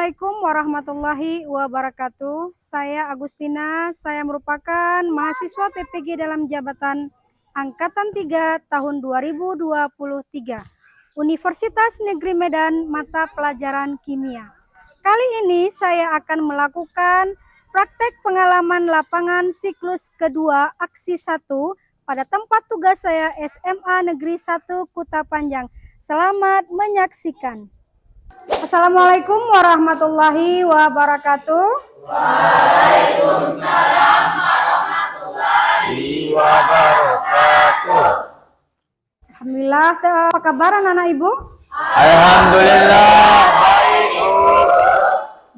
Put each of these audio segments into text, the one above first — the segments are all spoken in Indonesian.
Assalamualaikum warahmatullahi wabarakatuh. Saya Agustina, saya merupakan mahasiswa PPG dalam jabatan Angkatan 3 tahun 2023. Universitas Negeri Medan, mata pelajaran kimia. Kali ini saya akan melakukan praktek pengalaman lapangan siklus kedua aksi 1 pada tempat tugas saya SMA Negeri 1 Kuta Panjang. Selamat menyaksikan. Assalamualaikum warahmatullahi wabarakatuh. Waalaikumsalam warahmatullahi wabarakatuh. Alhamdulillah, apa kabar anak-anak ibu? Alhamdulillah baik Bu.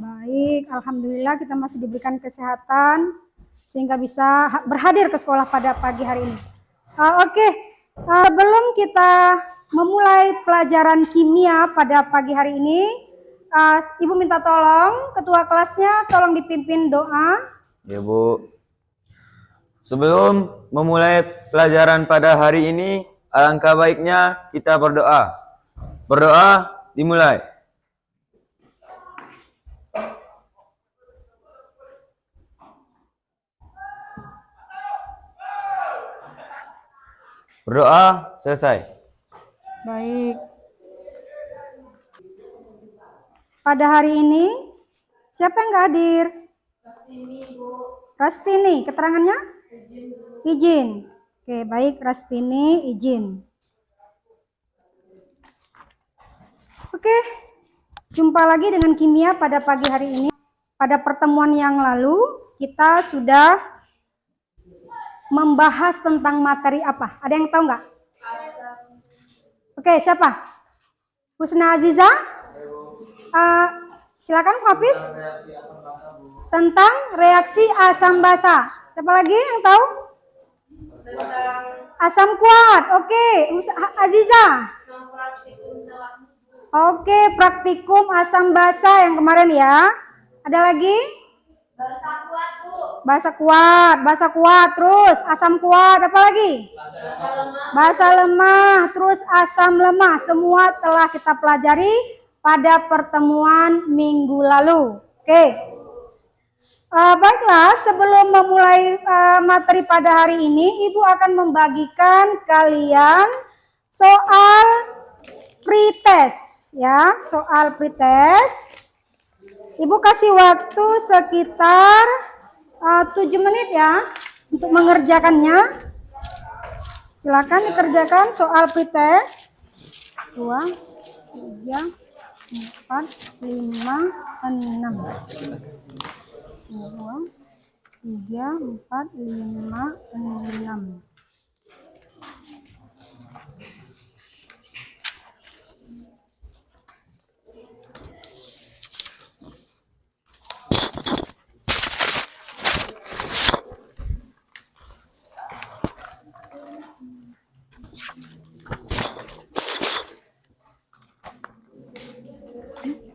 Baik, alhamdulillah kita masih diberikan kesehatan sehingga bisa berhadir ke sekolah pada pagi hari ini. Sebelum kita memulai pelajaran kimia pada pagi hari ini, Ibu minta tolong ketua kelasnya tolong dipimpin doa. Ya Bu. Sebelum memulai pelajaran pada hari ini, alangkah baiknya kita berdoa. Berdoa dimulai. Berdoa selesai. Baik. Pada hari ini, siapa yang nggak hadir? Rastini, Bu. Rastini, keterangannya? Izin, Bu. Izin. Oke, baik, Rastini izin. Oke, jumpa lagi dengan kimia pada pagi hari ini. Pada pertemuan yang lalu, kita sudah membahas tentang materi apa? Ada yang tahu nggak? Oke, siapa? Husna Aziza? Silakan Hafiz. Tentang reaksi asam basa. Siapa lagi yang tahu? Asam kuat. Oke, Aziza. Oke, praktikum asam basa yang kemarin ya. Ada lagi? Basa kuat, Bu. Basa kuat. Terus asam kuat. Apa lagi? Basa lemah. Terus asam lemah. Semua telah kita pelajari pada pertemuan minggu lalu. Oke. Baiklah, sebelum memulai materi pada hari ini, Ibu akan membagikan kalian soal pretest, ya, soal pretest. Ibu kasih waktu sekitar 7 menit ya untuk mengerjakannya. Silakan dikerjakan soal pretest. 2, 3, 4, 5, 6. 2, 3, 4, 5, 6.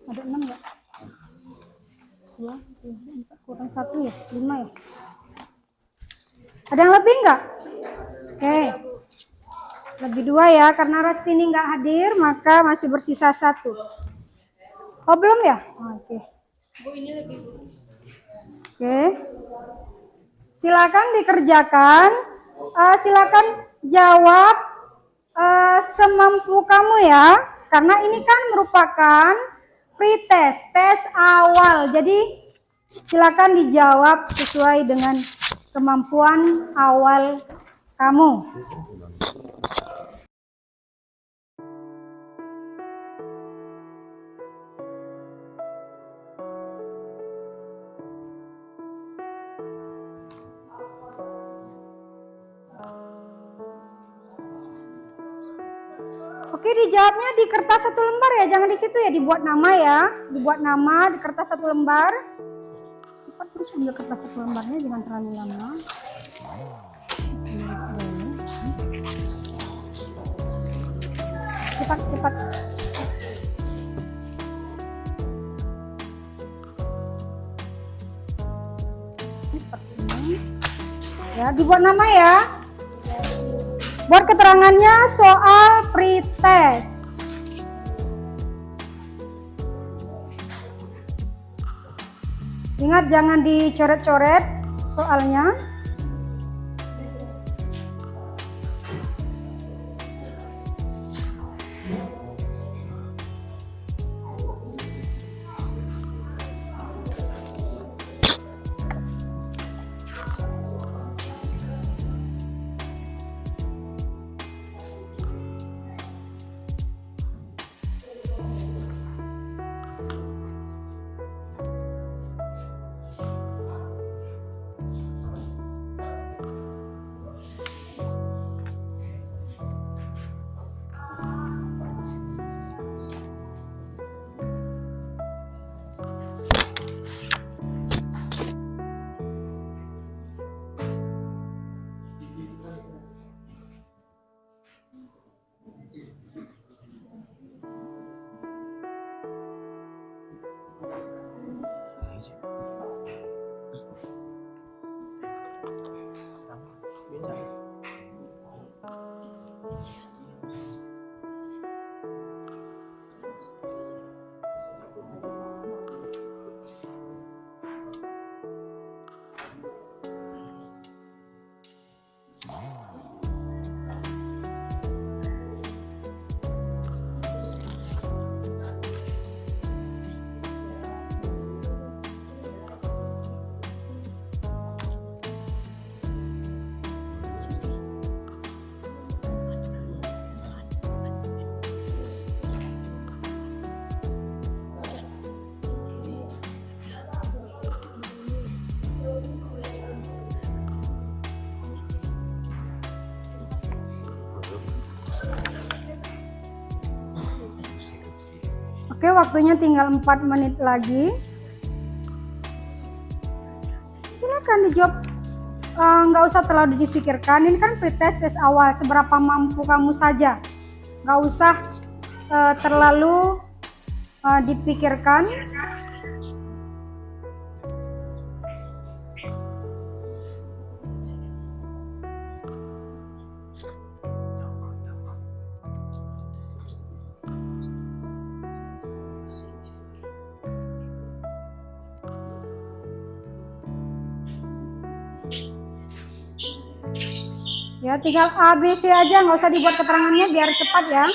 Ada 6 ya? 2, 3, 4, kurang 1 ya? 5 ya? Ada yang lebih enggak? Oke. Lebih 2 ya, karena Rastini enggak hadir, maka masih bersisa 1. Oh, belum ya? Oke. Bu, ini lebih. Oke. Silakan dikerjakan. Silakan jawab semampu kamu ya. Karena ini kan merupakan pretest, tes awal. Jadi silakan dijawab sesuai dengan kemampuan awal kamu. Oke, dijawabnya di kertas 1 lembar ya, jangan di situ ya, dibuat nama ya, dibuat nama di kertas 1 lembar. Cepat terus ambil kertas 1 lembarnya, jangan terlalu lama. Cepat. Ya, dibuat nama ya. Buat keterangannya soal pretest. Ingat jangan dicoret-coret soalnya. Oke, waktunya tinggal 4 menit lagi. Silakan dijawab, nggak usah terlalu dipikirkan. Ini kan pretest, tes awal, seberapa mampu kamu saja. Nggak usah terlalu dipikirkan. Ya, tinggal A, B, C aja, nggak usah dibuat keterangannya biar cepat ya.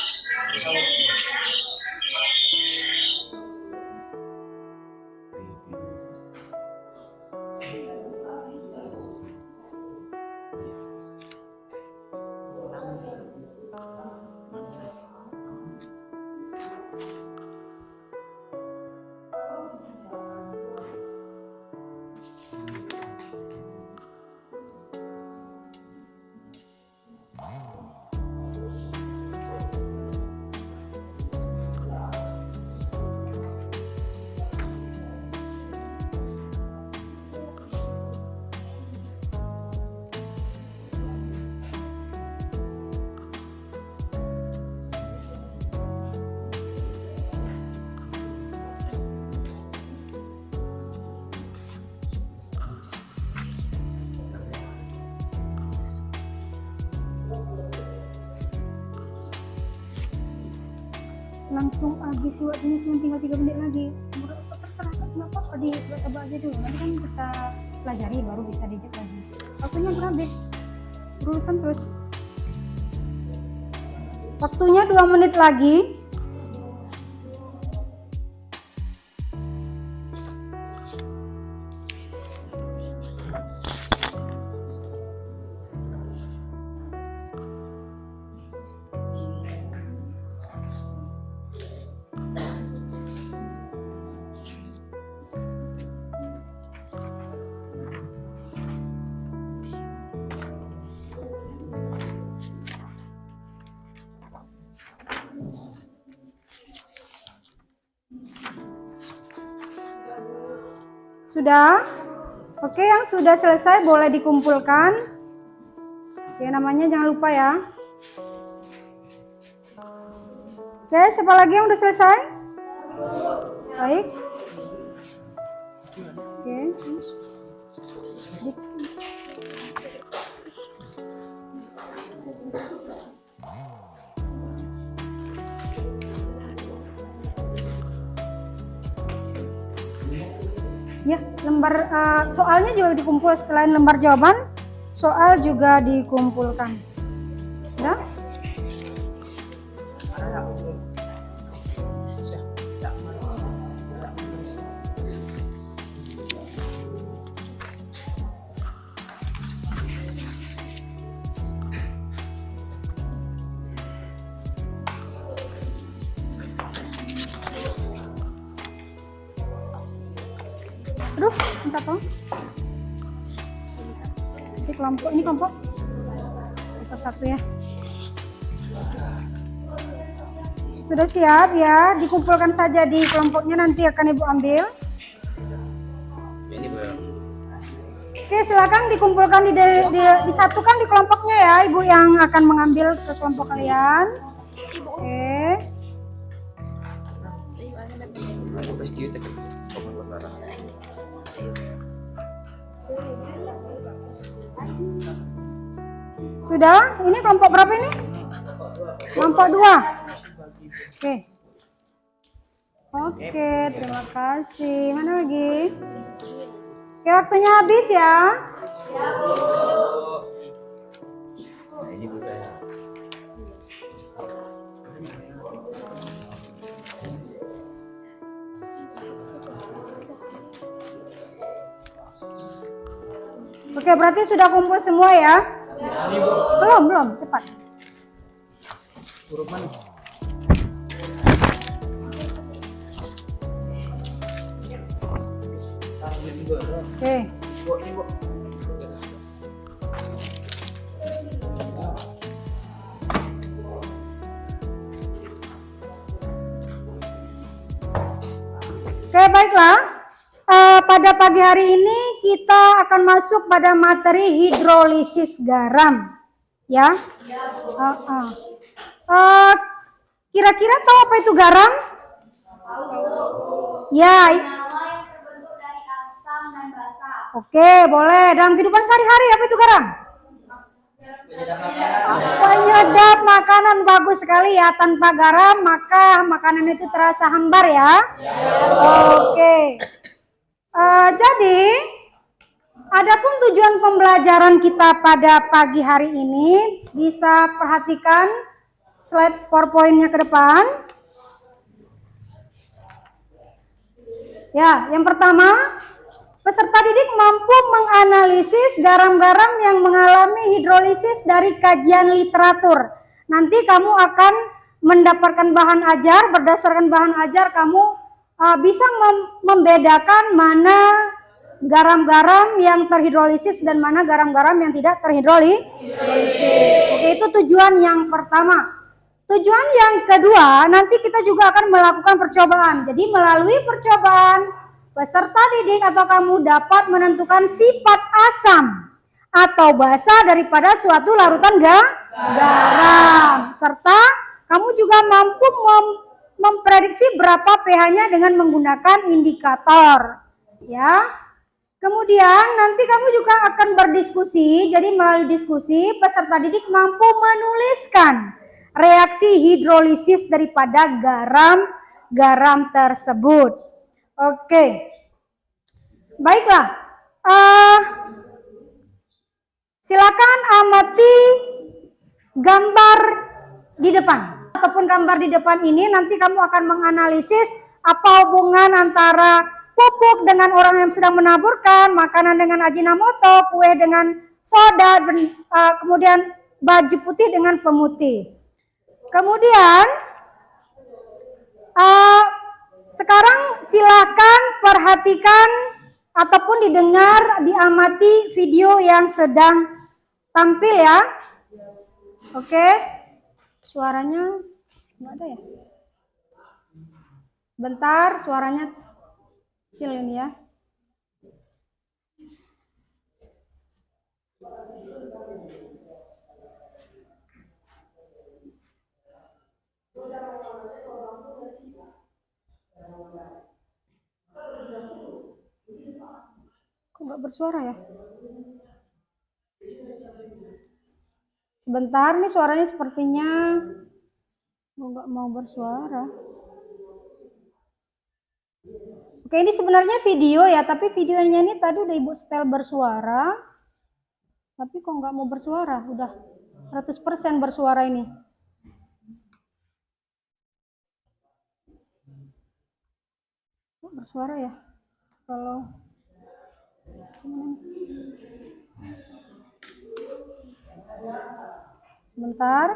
Langsung habis waktunya, cuma tinggal 3 menit lagi. Terserah, nggak apa-apa, dicoba aja dulu, nanti kan kita pelajari baru bisa dijawab lagi. Waktunya udah habis, urutan terus. Waktunya 2 menit lagi. Sudah? Oke, yang sudah selesai boleh dikumpulkan. Oke, namanya jangan lupa ya. Oke, siapa lagi yang udah selesai? Baik. Oke. Ya, lembar soalnya juga dikumpul, selain lembar jawaban, soal juga dikumpulkan. Ya? Aduh, minta tolong. Ini kelompok. Kita satu ya. Sudah siap ya, dikumpulkan saja di kelompoknya, nanti akan Ibu ambil. Oke, silakan dikumpulkan disatukan di kelompoknya ya, Ibu yang akan mengambil ke kelompok kalian. Oke. Sudah? Ini kelompok berapa ini? Kelompok 2. Oke. Oke, terima kasih. Mana lagi? Oke, waktunya habis ya. Ya, Bu. Ini budaya. Oke, berarti sudah kumpul semua ya? Belum, cepat. Oke. Oke, baiklah. Pada pagi hari ini kita akan masuk pada materi hidrolisis garam, ya. Kira-kira tahu apa itu garam? Tahu. Ya. Yang terbentuk dari asam dan basa. Oke, boleh. Dalam kehidupan sehari-hari apa itu garam? Penyedap makanan, bagus sekali ya. Tanpa garam maka makanan itu terasa hambar ya. Oke. Jadi, adapun tujuan pembelajaran kita pada pagi hari ini, bisa perhatikan slide PowerPoint-nya ke depan. Ya, yang pertama, peserta didik mampu menganalisis garam-garam yang mengalami hidrolisis dari kajian literatur. Nanti kamu akan mendapatkan bahan ajar, berdasarkan bahan ajar kamu bisa membedakan mana garam-garam yang terhidrolisis dan mana garam-garam yang tidak terhidrolisis. Oke, itu tujuan yang pertama. Tujuan yang kedua, nanti kita juga akan melakukan percobaan. Jadi melalui percobaan, peserta didik atau kamu dapat menentukan sifat asam atau basa daripada suatu larutan garam. Serta kamu juga mampu memprediksi berapa pH-nya dengan menggunakan indikator. Ya. Kemudian nanti kamu juga akan berdiskusi. Jadi melalui diskusi peserta didik mampu menuliskan reaksi hidrolisis daripada garam tersebut. Oke. Baiklah. Silakan amati gambar di depan. Ataupun gambar di depan ini nanti kamu akan menganalisis apa hubungan antara pupuk dengan orang yang sedang menaburkan, makanan dengan Ajinomoto, kue dengan soda, kemudian baju putih dengan pemutih. Kemudian sekarang silakan perhatikan ataupun didengar, diamati video yang sedang tampil ya. Oke, suaranya nggak ada ya? Bentar, suaranya kecil ini ya. Kok nggak bersuara ya? Sebentar nih, suaranya sepertinya nggak mau bersuara. Oke, ini sebenarnya video ya, tapi videonya ini tadi udah Ibu setel bersuara. Tapi kok nggak mau bersuara? Udah 100% bersuara ini. Kok bersuara ya? Kalau sebentar.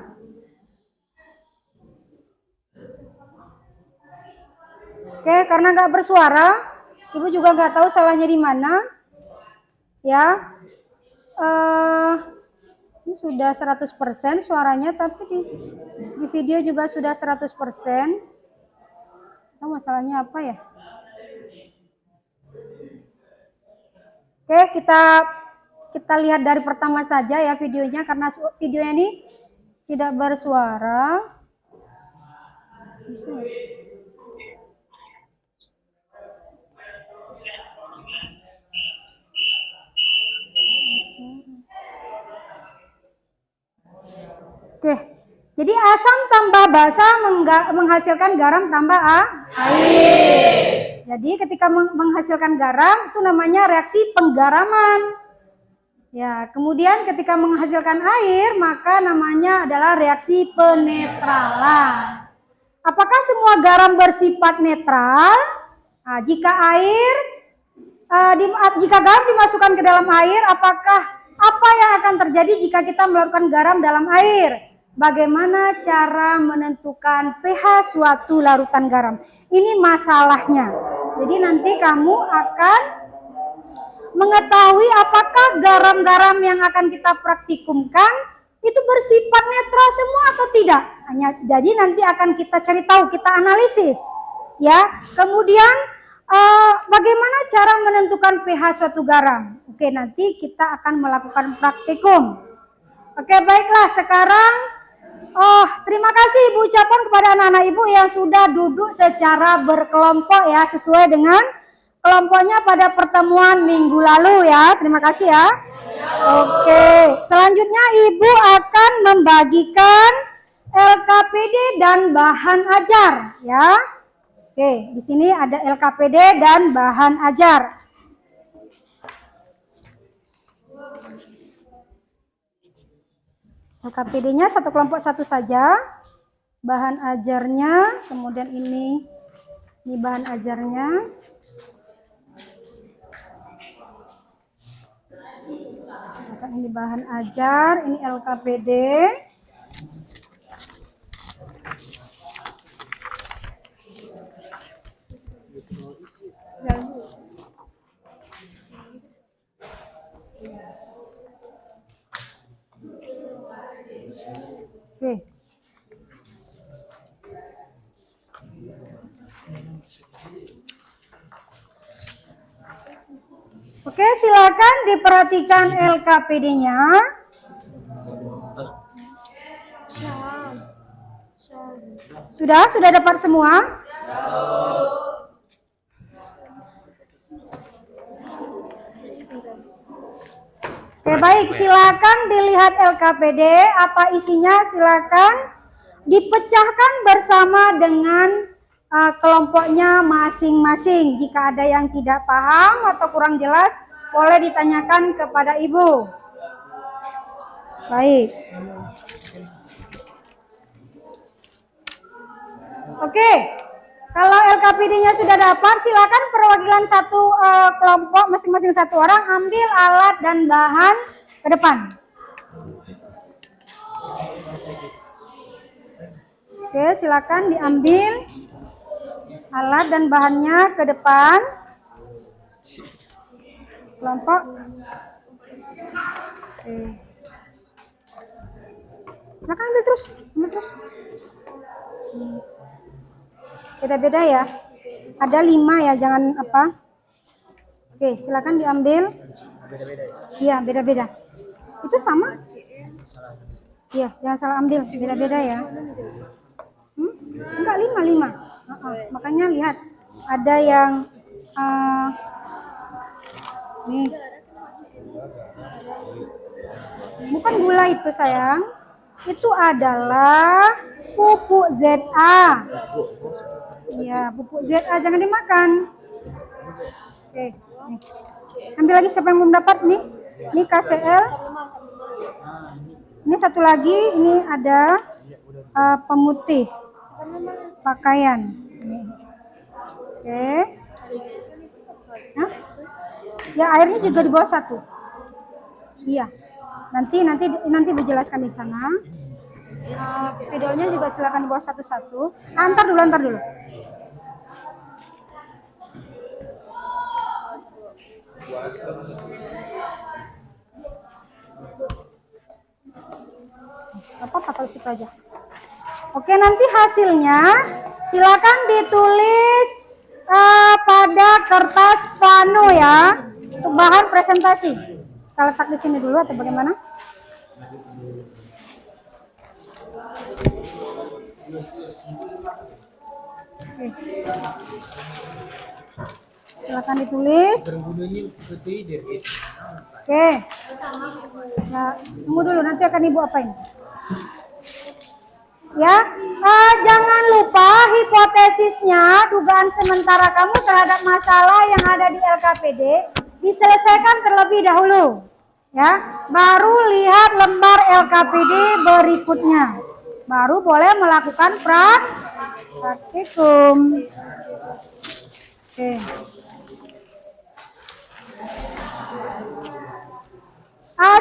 Oke, karena nggak bersuara, Ibu juga nggak tahu salahnya di mana. Ya, ini sudah 100% suaranya, tapi di video juga sudah 100%. Tahu masalahnya apa ya? Oke, kita lihat dari pertama saja ya videonya, karena videonya ini tidak bersuara. Bisa. Oke, jadi asam tambah basa menghasilkan garam tambah air. Jadi ketika menghasilkan garam itu namanya reaksi penggaraman. Ya, kemudian ketika menghasilkan air maka namanya adalah reaksi penetralan. Apakah semua garam bersifat netral? Nah, jika garam dimasukkan ke dalam air, apa yang akan terjadi jika kita melakukan garam dalam air? Bagaimana cara menentukan pH suatu larutan garam? Ini masalahnya. Jadi nanti kamu akan mengetahui apakah garam-garam yang akan kita praktikumkan itu bersifat netral semua atau tidak. Jadi nanti akan kita cari tahu, kita analisis. Ya, kemudian bagaimana cara menentukan pH suatu garam? Oke, nanti kita akan melakukan praktikum. Oke, baiklah sekarang. Terima kasih Ibu ucapkan kepada anak-anak Ibu yang sudah duduk secara berkelompok ya, sesuai dengan kelompoknya pada pertemuan minggu lalu ya. Terima kasih ya. Oke, selanjutnya Ibu akan membagikan LKPD dan bahan ajar ya. Oke, di sini ada LKPD dan bahan ajar. LKPD-nya satu kelompok satu saja. Bahan ajarnya, kemudian ini bahan ajarnya. Ini bahan ajar, ini LKPD. Oke, silakan diperhatikan LKPD-nya. Sudah dapat semua? Oke, baik, silakan dilihat LKPD, apa isinya silakan dipecahkan bersama dengan kelompoknya masing-masing. Jika ada yang tidak paham atau kurang jelas, boleh ditanyakan kepada Ibu. Baik. Oke, kalau LKPD-nya sudah dapat, silakan perwakilan satu kelompok masing-masing satu orang ambil alat dan bahan ke depan. Oke, silakan diambil alat dan bahannya ke depan. Kelompok. Oke. Silakan ambil terus. Beda-beda ya. Ada 5 ya, jangan apa. Oke, silakan diambil. Iya, beda-beda. Itu sama? Iya, jangan salah ambil, beda-beda ya. Enggak, 5. Makanya lihat, ada yang nih. Bukan gula itu sayang. Itu adalah pupuk ZA. Iya, pupuk ZA jangan dimakan. Oke. Nih. Ambil lagi siapa yang belum dapat nih? Ini KCL. Ini satu lagi, ini ada pemutih pakaian. Oke. Hah? Ya airnya juga di bawah 1. Iya. Nanti dijelaskan di sana. Videonya juga silakan di bawah 1-1. Antar dulu. Apa taruh situ aja. Oke, nanti hasilnya silakan ditulis pada kertas pano ya untuk bahan presentasi. Kita letak di sini dulu atau bagaimana? Oke. Silakan ditulis. Oke. Nah, tunggu dulu, nanti akan Ibu apain. Ya, jangan lupa hipotesisnya, dugaan sementara kamu terhadap masalah yang ada di LKPD diselesaikan terlebih dahulu. Ya, baru lihat lembar LKPD berikutnya. Baru boleh melakukan praktikum. Oke.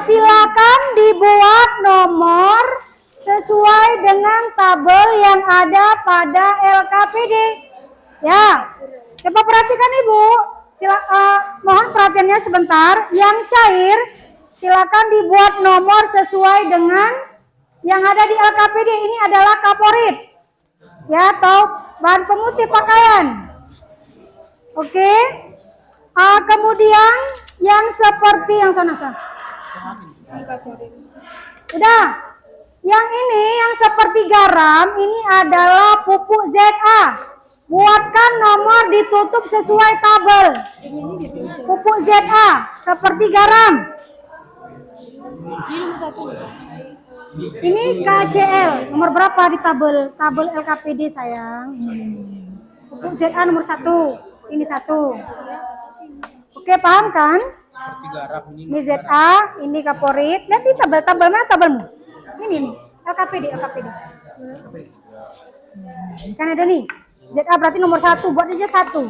Silakan dibuat nomor sesuai dengan tabel yang ada pada LKPD. Ya, coba perhatikan Ibu. Mohon perhatiannya sebentar. Yang cair, silakan dibuat nomor sesuai dengan yang ada di LKPD. Ini adalah kaporit, ya, atau bahan pemutih pakaian. Oke. Kemudian yang seperti yang sana. Udah. Yang ini yang seperti garam ini adalah pupuk ZA. Buatkan nomor ditutup sesuai tabel. Pupuk ZA seperti garam. Ini KCL. Nomor berapa di tabel LKPD sayang? Pupuk ZA nomor 1. Ini 1. Oke, paham kan? Ini ZA, ini kaporit. Nanti tabel mana tabelmu? Ini nih, LKPD. Kan ada nih. ZA berarti nomor 1, buat aja 1.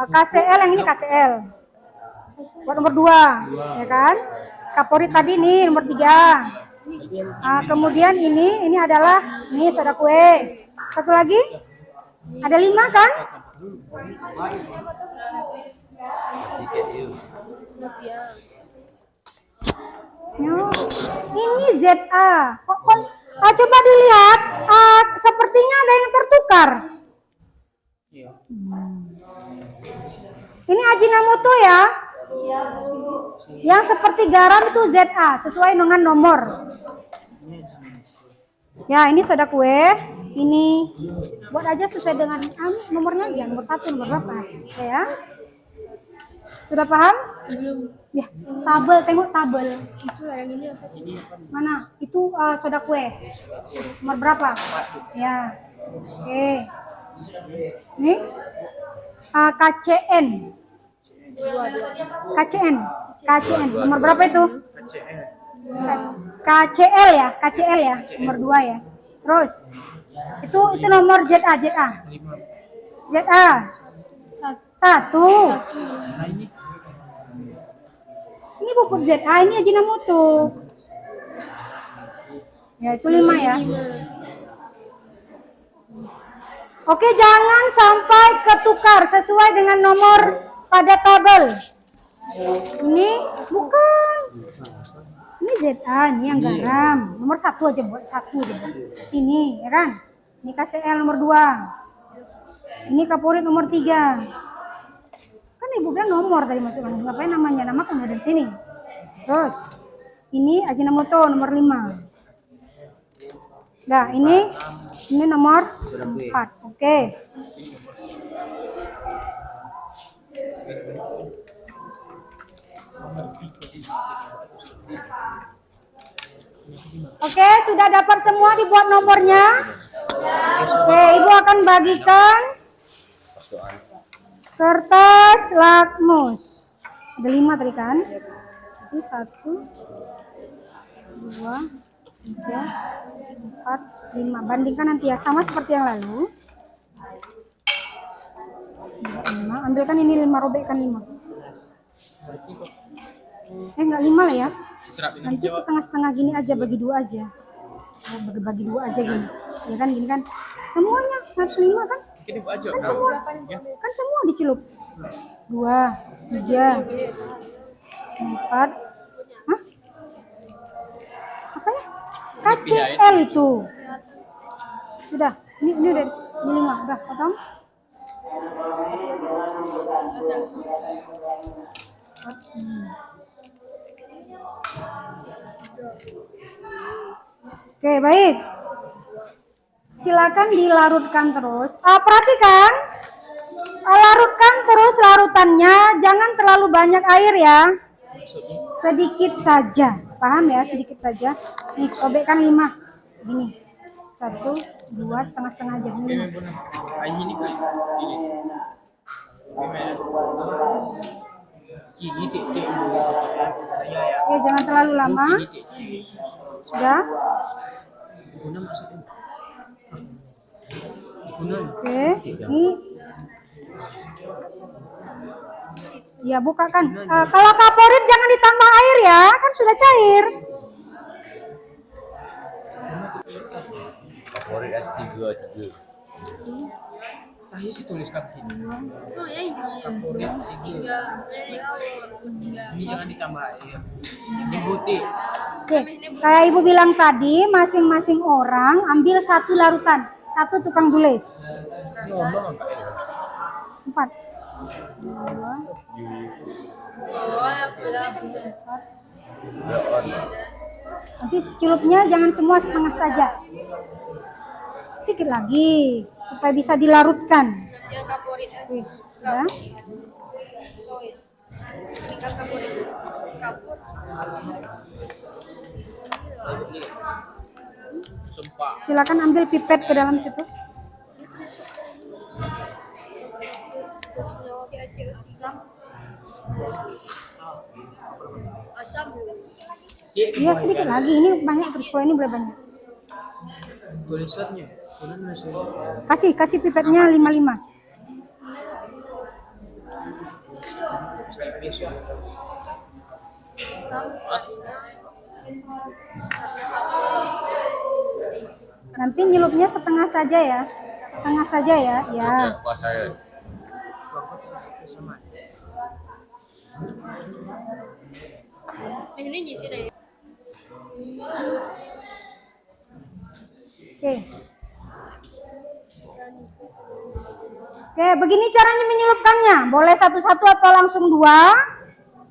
KCL yang ini KCL. Buat nomor 2, ya kan? Kaporit tadi nih nomor 3. Kemudian ini adalah nih soda kue. Satu lagi? Ada 5 kan? Ini ZA. Coba dilihat, sepertinya ada yang tertukar. Ini Ajinomoto ya. Yang seperti garam itu ZA, sesuai dengan nomor. Ya, ini soda kue. Ini buat aja sesuai dengan nomornya aja, nomor 1, nomor berapa. Ya. Sudah paham? Belum. Ya, tabel, tengok tabel. Itu yang ini apa? Mana? Itu soda kue. Nomor berapa? Ya. Oke. Nih. KCN. Nomor berapa itu? KCL ya, nomor 2 ya. Terus itu nomor ZA. ZA 1. Ini pupuk ZA, ini Ajinomoto. Ya, itu 5 ya. Oke, jangan sampai ketukar sesuai dengan nomor pada tabel. Ini bukan. Ini ZA, ini yang garam. Nomor 1 aja, buat 1 aja. Ini, ya kan? Ini KCL nomor 2. Ini kaporit nomor 3. Kan Ibu bilang nomor tadi masukkan. Ngapain namanya? Nama kan ada di sini. Terus, ini Ajinomoto nomor 5. Nah, ini nomor 4. Oke. Oke, sudah dapat semua dibuat nomornya? Oke, Ibu akan bagikan Kertas lakmus. Ada 5 tadi kan? Jadi 1, 2, 3, 4, 5. Bandingkan nanti ya, sama seperti yang lalu. 5. Ambilkan ini 5, robekkan 5. Enggak 5 lah ya. Nanti setengah-setengah gini aja, bagi 2 aja. Bagi 2 aja gini. Ya kan gini kan. Semuanya harus 5 kan? Kan semua dicelup. 2, 3, 4. Hah? Apa ya? KCL itu. Sudah. Ini udah 5. Udah potong. Oke, baik. Silakan dilarutkan terus. Perhatikan, larutkan terus larutannya, jangan terlalu banyak air ya. Sedikit saja, paham ya? Sedikit saja. Nih, sobekkan 5. Gini, 1, 2, setengah-setengah aja. 5. Oke, jangan terlalu lama. Sudah. Oke, ini ya bukakan. Kalau kaporit jangan ditambah air ya, kan sudah cair. Kaporit S3 3. Tadi sih tulis kaki. Oh ya ini. Kaporit 3. Ini jangan ditambah air. Ini putih. Oke, kayak ibu bilang tadi, masing-masing orang ambil 1 larutan, 1 tukang tulis. 4. 2. Nanti celupnya jangan semua, setengah saja. Sedikit lagi supaya bisa dilarutkan. Oke, ya. Silakan ambil pipet ke dalam situ. Iya, sedikit lagi. Ini banyak terus, kalau ini boleh banyak. Tulisannya. Kasih pipetnya 5. Nanti nyelupnya setengah saja ya. Setengah saja ya. Ya. Oke. Oke, begini caranya menyelupkannya. Boleh satu-satu atau langsung 2.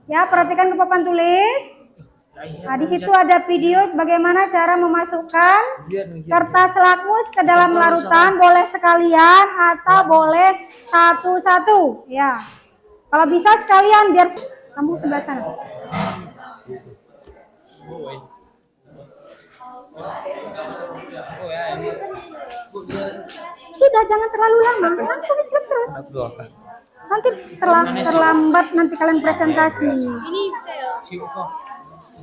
Ya, perhatikan ke papan tulis. Nah, di situ ada video bagaimana cara memasukkan kertas lakmus ke dalam larutan. Boleh sekalian atau boleh satu-satu. Ya, kalau bisa sekalian biar sambung sebelah sana. Sudah, jangan terlalu lama. Langsung dicelup terus. Nanti terlambat nanti kalian presentasi.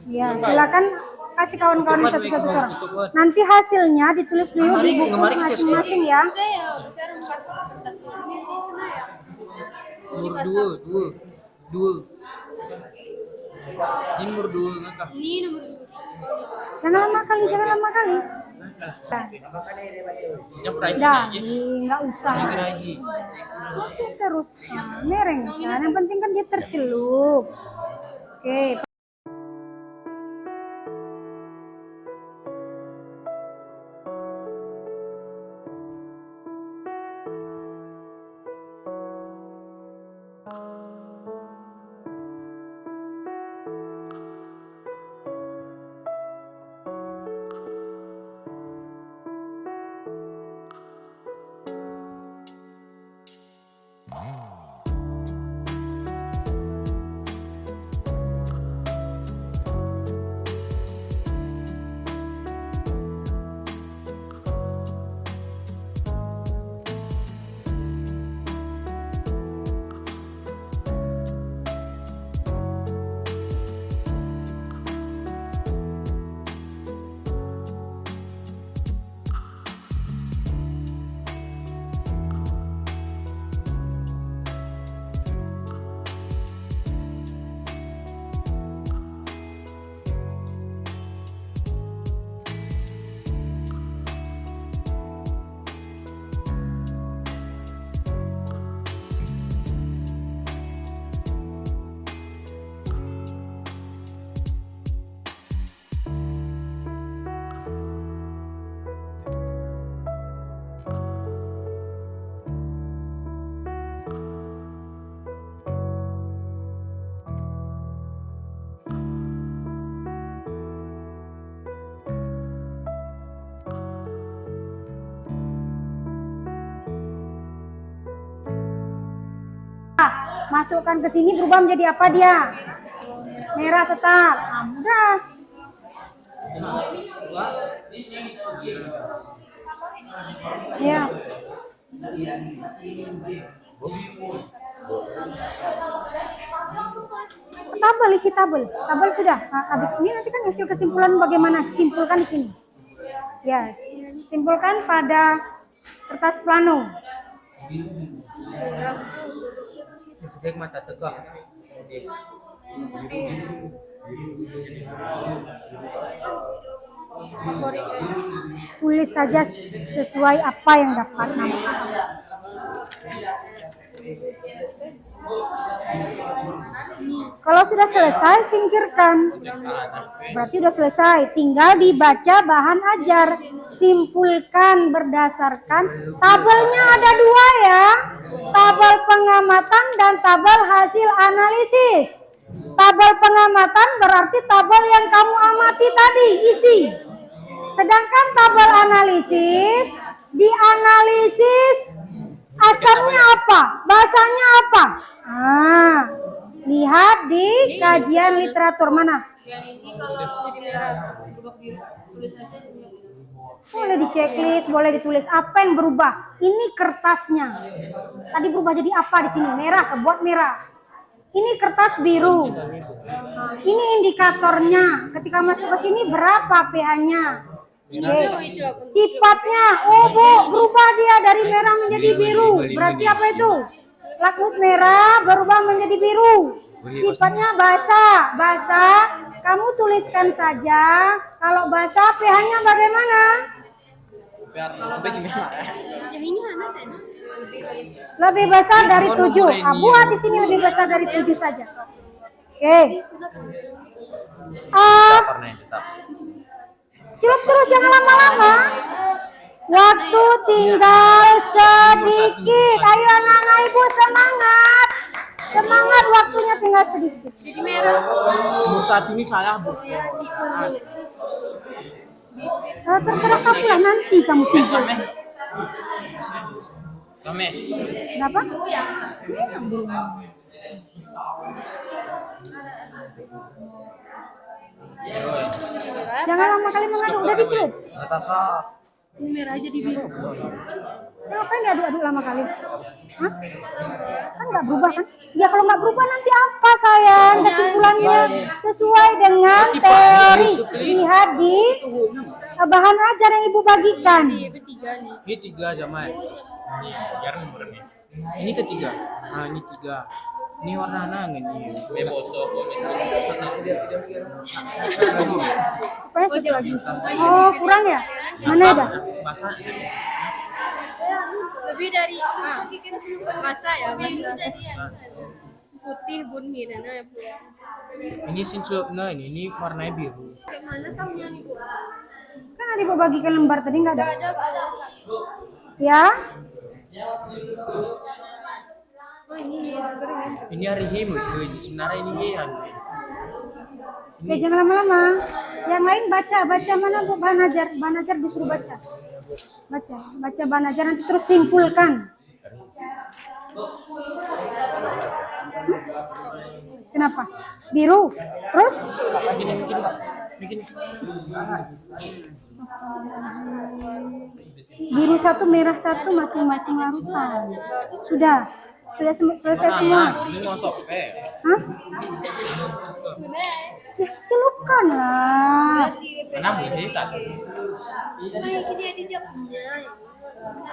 Ya, silakan kasih kawan-kawan satu-satu orang. Nanti hasilnya ditulis dulu di buku masing-masing ya. Nomor 2. Ini nomor 2 ngakak. Ini nomor 2. Jangan lama kali. Dah, nggak usah. Masih terus. Mereng kan. Yang penting kan dia tercelup. Oke. Masukkan ke sini berubah menjadi apa dia? Merah tetap. Nah, mudah. Ya. Tabel, isi tabel. Tabel sudah. Nah, habis ini nanti kan hasil kesimpulan bagaimana? Simpulkan di sini. Ya, simpulkan pada kertas plano. Saya mata tegak. Tulis saja sesuai apa yang dapat nama. Kalau sudah selesai, singkirkan. Berarti sudah selesai. Tinggal dibaca bahan ajar. Simpulkan berdasarkan tabelnya ada dua ya. Tabel pengamatan dan tabel hasil analisis. Tabel pengamatan berarti tabel yang kamu amati tadi, isi. Sedangkan tabel analisis, dianalisis asamnya apa, basanya apa. Nah, lihat di kajian literatur mana. Yang ini kalau jadi merah berubah biru, tulis aja. Boleh di checklist, boleh ditulis apa yang berubah. Ini kertasnya. Tadi berubah jadi apa di sini? Merah, kebuat merah. Ini kertas biru. Nah, ini indikatornya. Ketika masuk ke sini berapa pH-nya? Oke. Sifatnya, oh Bu, berubah dia dari merah menjadi biru. Berarti apa itu? Lakmus merah berubah menjadi biru. Sifatnya basah. Basah, kamu tuliskan saja. Kalau basah, pH-nya bagaimana? Yang ini anak kan? Lebih besar dari 7. Buat di sini lebih besar dari 7 saja. Oke. Celup terus, jangan lama-lama. Waktu tinggal sedikit. Ayo anak-anak ibu semangat. Semangat, waktunya tinggal sedikit. Jadi merah. Saat ini salah Bu. Terserah kamu lah, nanti kamu simpul. Kame. Kenapa? Jangan lama kali mengaduk, udah dicelup. Natasa. Ini merah jadi biru. Ngapain diaduk-aduk lama kali? Hah? Kan nggak berubah kan? Ya kalau nggak berubah nanti apa sayang? Kesimpulannya sesuai dengan teori. Lihat di bahan ajar yang ibu bagikan. Ini tiga nih. Ini 3 Jamai. Ini ketiga. Nah, ini 3. Ini warna nang ini. Apanya satu lagi? Oh kurang ya? Mana ada? Basah. Lebih dari masa ya, masa. Putih bun gini nah ya Bu. Ini sincupnya ini warnanya biru. Kayak mana tahunya nih Bu? Kan ada ibu bagikan lembar tadi nggak ada? Ada Ya? Oh ini keren. Ini hari ini sebenarnya ini ya. Ya jangan lama-lama. Yang lain baca mana bu bahan ajar? Bahan ajar disuruh baca. Baca bahan ajar nanti terus simpulkan. Kenapa? Biru. Terus? Bikin. Biru satu, merah satu, masing-masing larutan. Sudah selesai semua. Ini ngosok Hah? Ya, celupkan lah. Mana boleh satu. Ini jadi dia punya.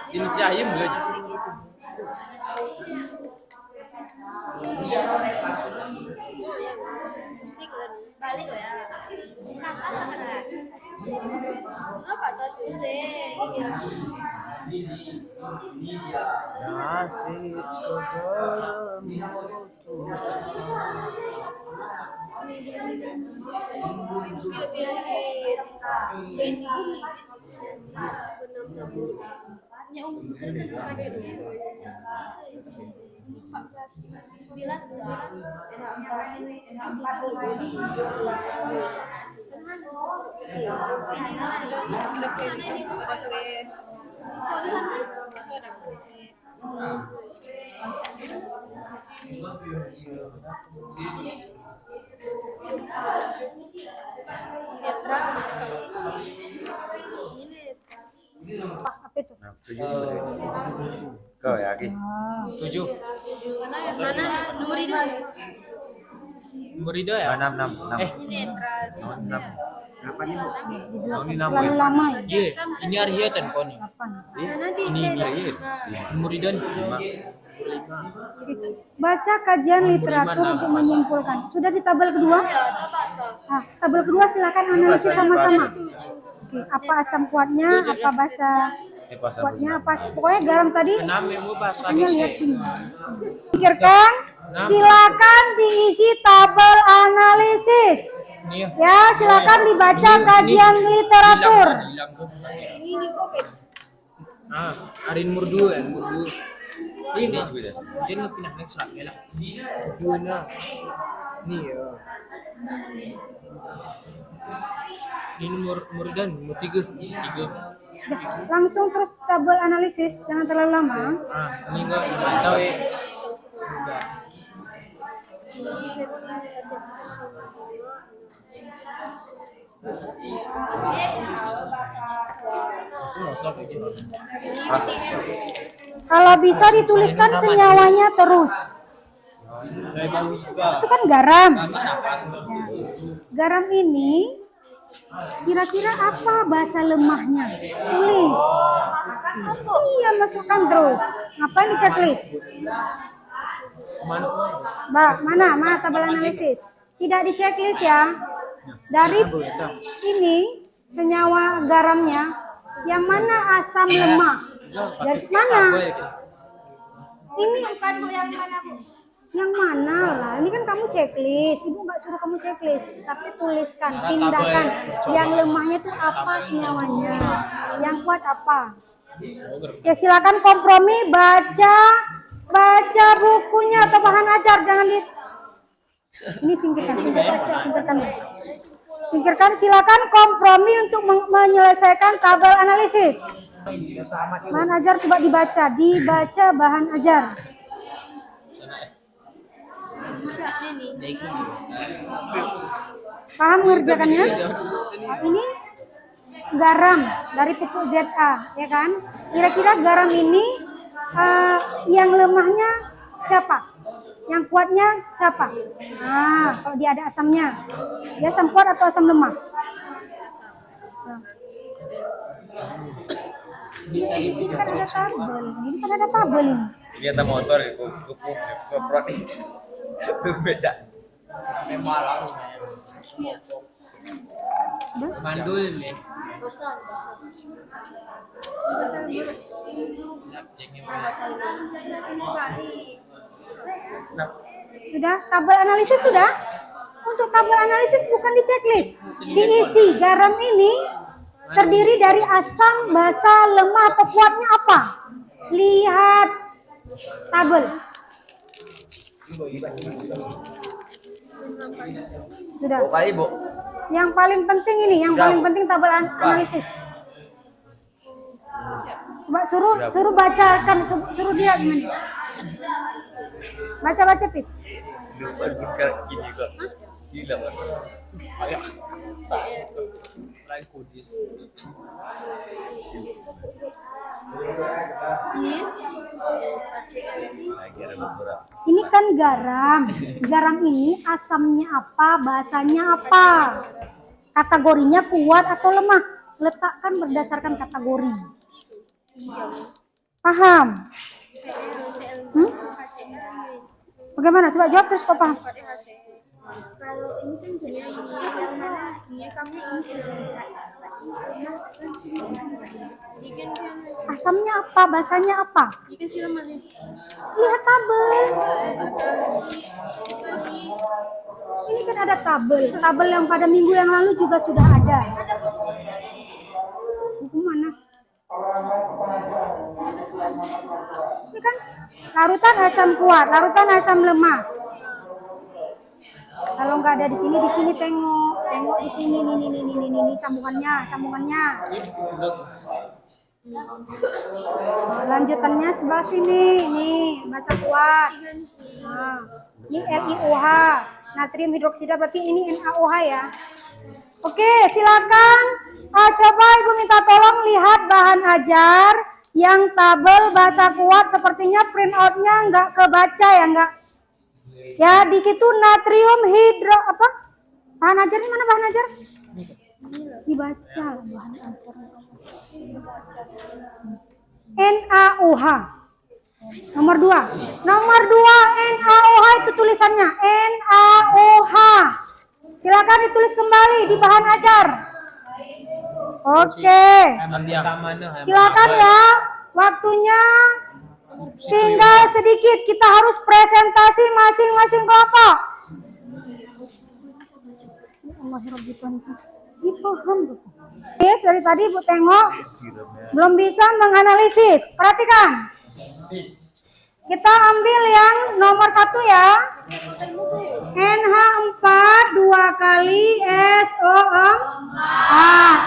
Sini si ayam boleh. Musik kan. Balik kok ya. Kakak sana. Apa tuh susah? Nasib Apa itu? Kau ya, Ki? 7. Mana? Murida ya? 6. Terlalu lama ya? Iya, ini Arhiatan kau nih. 8. Ini Murida nih. Baca kajian literatur untuk menyimpulkan. Sudah di tabel kedua? Nah, tabel kedua silakan analisis sama-sama. Oke, apa asam kuatnya, apa basa kuatnya, apa pokoknya garam tadi. Kenapa mau bahasa Hanya ini? lihat sini. Pikirkan, silakan diisi tabel analisis. Nih ya. Ya, silakan dibaca kajian literatur. Ah, Arin Murdu ya, Murdu. Ini juga. Jadi pindah next lah, ya lah. Murdu nih ya. Ini Murdan, nomor 3. Langsung terus tabel analisis, jangan terlalu lama. Ah, ini enggak tahu ya. Udah. Langsung masuk aja. Kalau bisa dituliskan senyawanya terus. Itu kan garam. Ya. Garam ini kira-kira apa bahasa lemahnya? Tulis. Iya, masukkan terus. Ngapain di checklist? Mana tabel analisis? Tidak di checklist ya. Dari ini senyawa garamnya, yang mana asam lemah? Dari mana? Ini bukan Bu, yang mana Bu? Yang mana lah? Ini kan kamu checklist. Ibu nggak suruh kamu checklist, tapi tuliskan tindakan. Yang lemahnya itu apa senyawanya? Yang kuat apa? Ya silakan kompromi, baca bukunya atau bahan ajar, jangan di ini singkirkan, silakan kompromi untuk menyelesaikan tabel analisis. Bahan ajar coba dibaca bahan ajar. Paham mengerjakannya? Ini garam dari pupuk ZA, ya kan? Kira-kira garam ini yang lemahnya siapa? Yang kuatnya siapa? Nah, kalau dia ada asamnya, dia asam kuat atau asam lemah? Nah. Ini kan ada tabel. Ini. Ini ada motor itu, soprot itu beda. Mandul nih. Sudah, tabel analisis sudah? Untuk tabel analisis bukan di checklist. Diisi garam ini terdiri dari asam, basa, lemah atau kuatnya apa? Lihat tabel. Sudah. Kali, Bu. Yang paling penting ini, paling penting tabel analisis. Coba suruh bacakan, suruh dia gimana? Baca Pis. Gini kok. Gila, Pak. Ini kan garam. Garam ini asamnya apa, basanya apa? Kategorinya kuat atau lemah? Letakkan berdasarkan kategori. Paham? Bagaimana? Coba jawab terus Papa. Kalau ini kan sebenarnya yang mana ini kamu ini kan Asamnya apa, basanya apa? ini kan siram mana? Lihat tabel. Ini kan ada tabel. Tabel yang pada minggu yang lalu juga sudah ada. Buku mana? Ini kan larutan asam kuat, larutan asam lemah. Kalau nggak ada di sini tengok di sini nih sambungannya. Lanjutannya sebelah sini. Nih, basa kuat. Nah, ini NiOH. Natrium hidroksida berarti ini NaOH ya. Oke, silakan. Coba Ibu minta tolong lihat bahan ajar yang tabel basa kuat. Sepertinya print out-nya nggak kebaca ya, nggak? Ya, di situ natrium apa? Bahan ajar ini mana bahan ajar? Dibaca bahan ajar. NaOH. Nomor 2. Nomor 2 NaOH itu tulisannya NaOH. Silakan ditulis kembali di bahan ajar. Oke. Silakan ya. Waktunya tinggal sedikit. Kita harus presentasi masing-masing kelompok. Yes, dari tadi Bu tengok belum bisa menganalisis. Perhatikan. Kita ambil yang nomor 1 ya. NH4 2 kali SO4.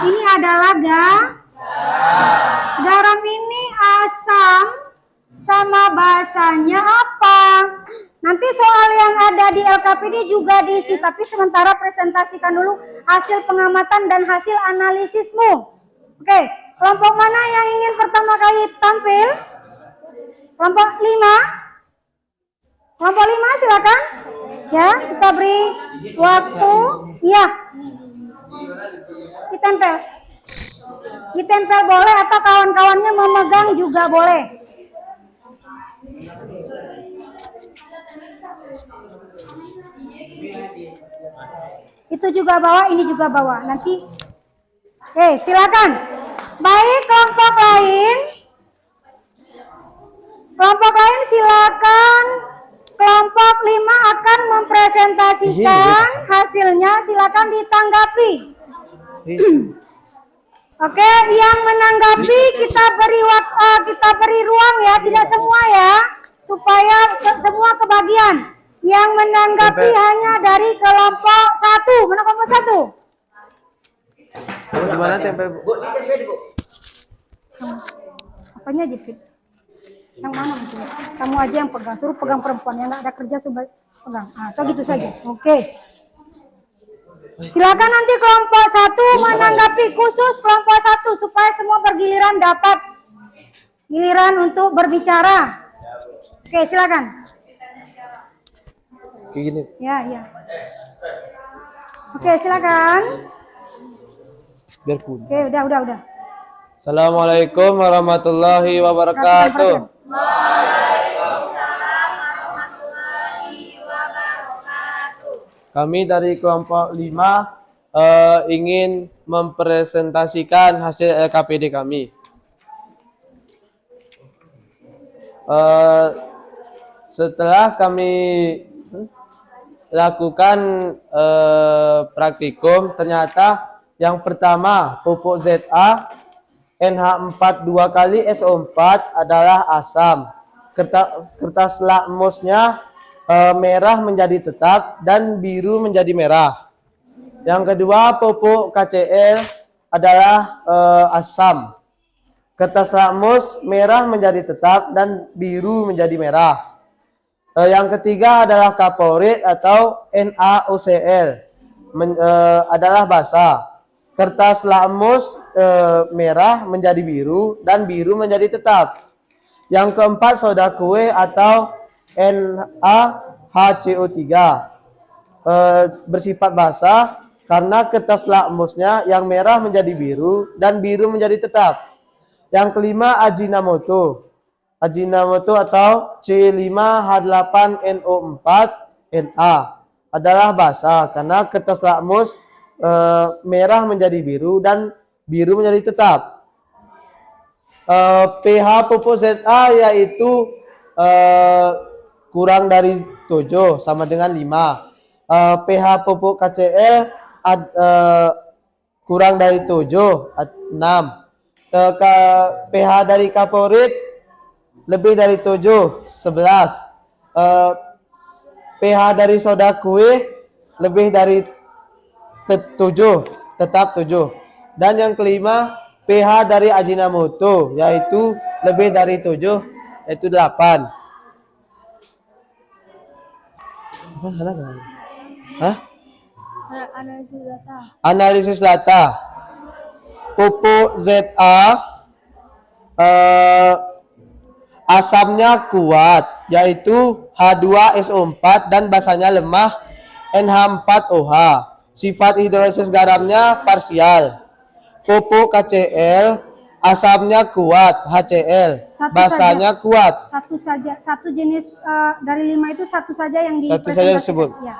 Ini adalah garam ini asam sama basanya apa? Nanti soal yang ada di LKPD juga diisi, tapi sementara presentasikan dulu hasil pengamatan dan hasil analisismu. Oke, kelompok mana yang ingin pertama kali tampil? Kelompok 5? Kelompok 5 silakan. Ya, kita beri waktu. Iya. Ditempel. Ditempel boleh atau kawan-kawannya memegang juga boleh. Itu juga bawa, ini juga bawa. Nanti. Oke, silakan. Baik, kelompok lain. Kelompok lain silakan. Kelompok 5 akan mempresentasikan hasilnya. Silakan ditanggapi. Oke, yang menanggapi kita beri ruang ya, tidak semua ya, supaya semua kebagian. Yang menanggapi hanya dari kelompok 1. Mana kelompok 1? Gimana tempel Bu? Apanya jepit? Yang mana Bu? Kamu aja yang pegang, suruh pegang perempuan yang nggak ada kerja coba pegang. Atau gitu saja. Oke. Silakan nanti kelompok 1 menanggapi khusus kelompok 1 supaya semua bergiliran dapat giliran untuk berbicara. Oke, silakan. Kayak gini. Ya. Oke, silakan. Biar pun. Oke, udah. Assalamualaikum warahmatullahi wabarakatuh. Kami dari kelompok 5 ingin mempresentasikan hasil LKPD kami. Setelah kami lakukan praktikum, ternyata yang pertama pupuk ZA NH4 2 kali SO4 adalah asam. Kertas lakmusnya merah menjadi tetap dan biru menjadi merah. Yang kedua pupuk KCl adalah asam. Kertas lakmus merah menjadi tetap dan biru menjadi merah. Yang ketiga adalah kaporit atau NaOCl adalah basa. Kertas lakmus merah menjadi biru dan biru menjadi tetap. Yang keempat soda kue atau NaHCO3 bersifat basa karena kertas lakmusnya yang merah menjadi biru dan biru menjadi tetap. Yang kelima Ajinomoto. Ajinomoto atau C5H8NO4Na adalah basa karena kertas lakmus merah menjadi biru dan biru menjadi tetap. pH pupuk ZA yaitu kurang dari 7 sama dengan 5. pH pupuk KCl kurang dari 7 6. pH dari kaporit lebih dari 7 11. pH dari soda kue lebih dari 7 tetap 7. Dan yang kelima pH dari Ajinomoto yaitu lebih dari 7 yaitu 8. Hah? Analisis data. Analisis data. Pupuk ZA asamnya kuat yaitu H2SO4 dan basanya lemah NH4OH. Sifat hidrolisis garamnya parsial. Pupuk KCl asamnya kuat HCl, Satu basanya kuat. Satu saja, satu jenis dari 5 itu satu saja yang Satu saja dipresentasikan. disebut. Ya.